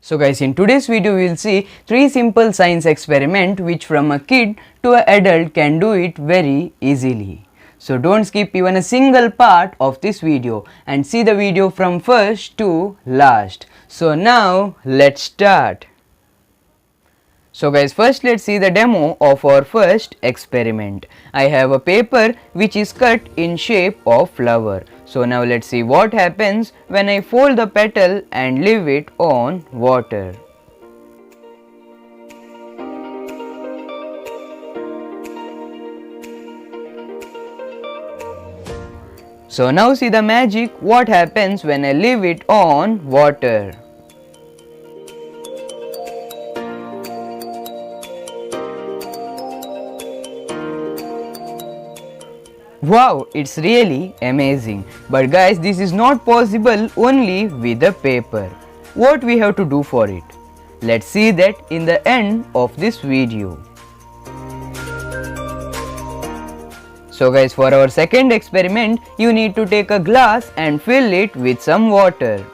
So guys, in today's video we will see 3 simple science experiment which from a kid to an adult can do it very easily. So don't skip even a single part of this video and see the video from first to last. So now let's start. So guys, first let's see the demo of our first experiment. I have a paper which is cut in shape of flower. So now let's see what happens when I fold the petal and leave it on water. So now see the magic what happens when I leave it on water. Wow, it's really amazing. But guys, this is not possible only with the paper. What we have to do for it? Let's see that in the end of this video. So guys, for our second experiment, you need to take a glass and fill it with some water.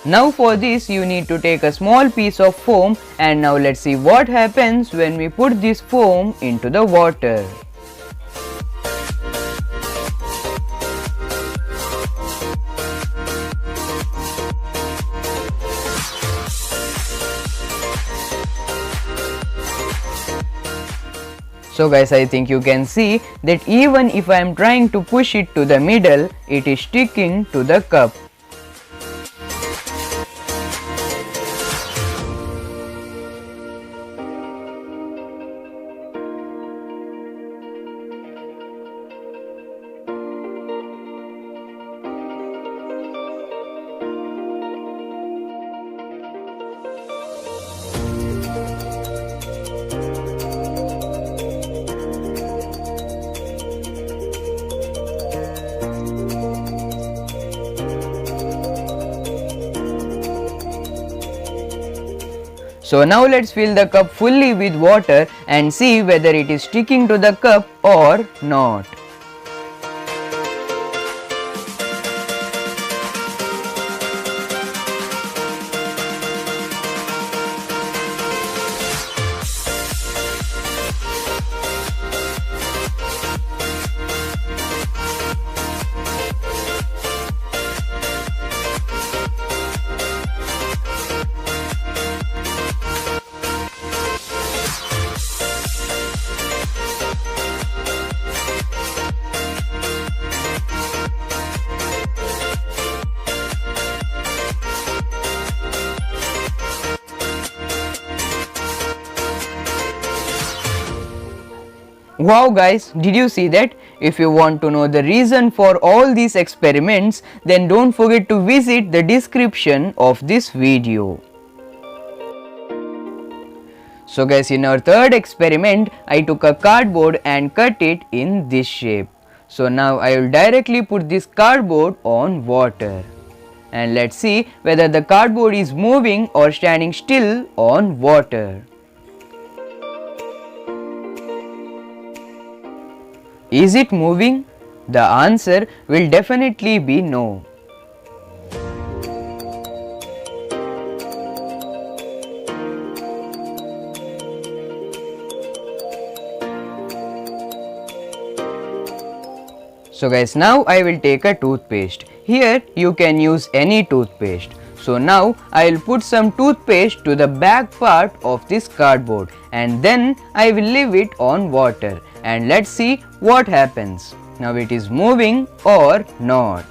Now for this you need to take a small piece of foam, and now let's see what happens when we put this foam into the water. So guys, I think you can see that even if I am trying to push it to the middle, it is sticking to the cup. So now let's fill the cup fully with water and see whether it is sticking to the cup or not. Wow guys, did you see that? If you want to know the reason for all these experiments, then don't forget to visit the description of this video. So guys, in our third experiment, I took a cardboard and cut it in this shape. So now I will directly put this cardboard on water. And let's see whether the cardboard is moving or standing still on water. Is it moving? The answer will definitely be no. So guys, now I will take a toothpaste. Here you can use any toothpaste. So now I will put some toothpaste to the back part of this cardboard, and then I will leave it on water, and let's see what happens. Now it is moving or not.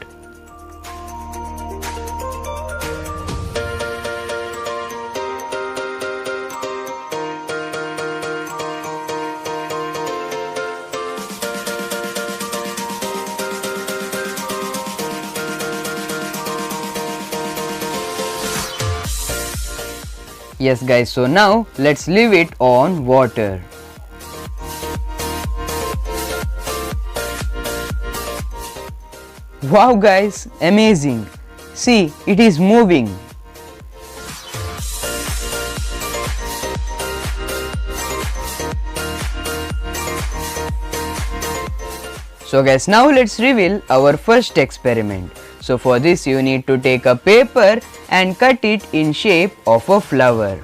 Yes guys, so now let's leave it on water. Wow guys, amazing. See, it is moving. So guys, now let's reveal our first experiment. So for this you need to take a paper and cut it in shape of a flower.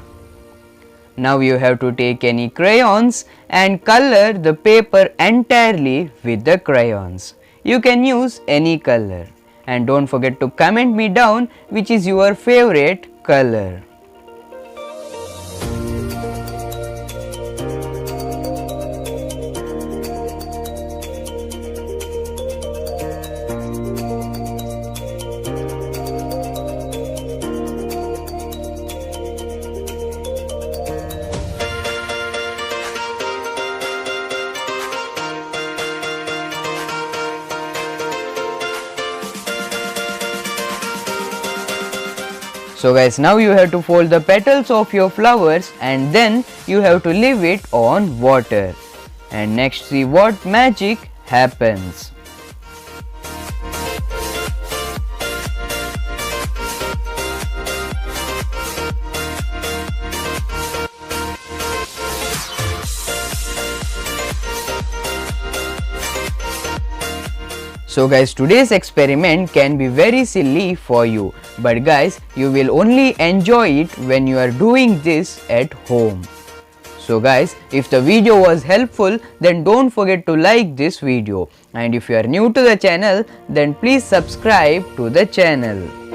Now you have to take any crayons and color the paper entirely with the crayons. You can use any color, and don't forget to comment me down which is your favorite color. So guys, now you have to fold the petals of your flowers and then you have to leave it on water. And next see what magic happens. So guys, today's experiment can be very silly for you, but guys, you will only enjoy it when you are doing this at home. So guys, if the video was helpful, then don't forget to like this video, and if you are new to the channel, then please subscribe to the channel.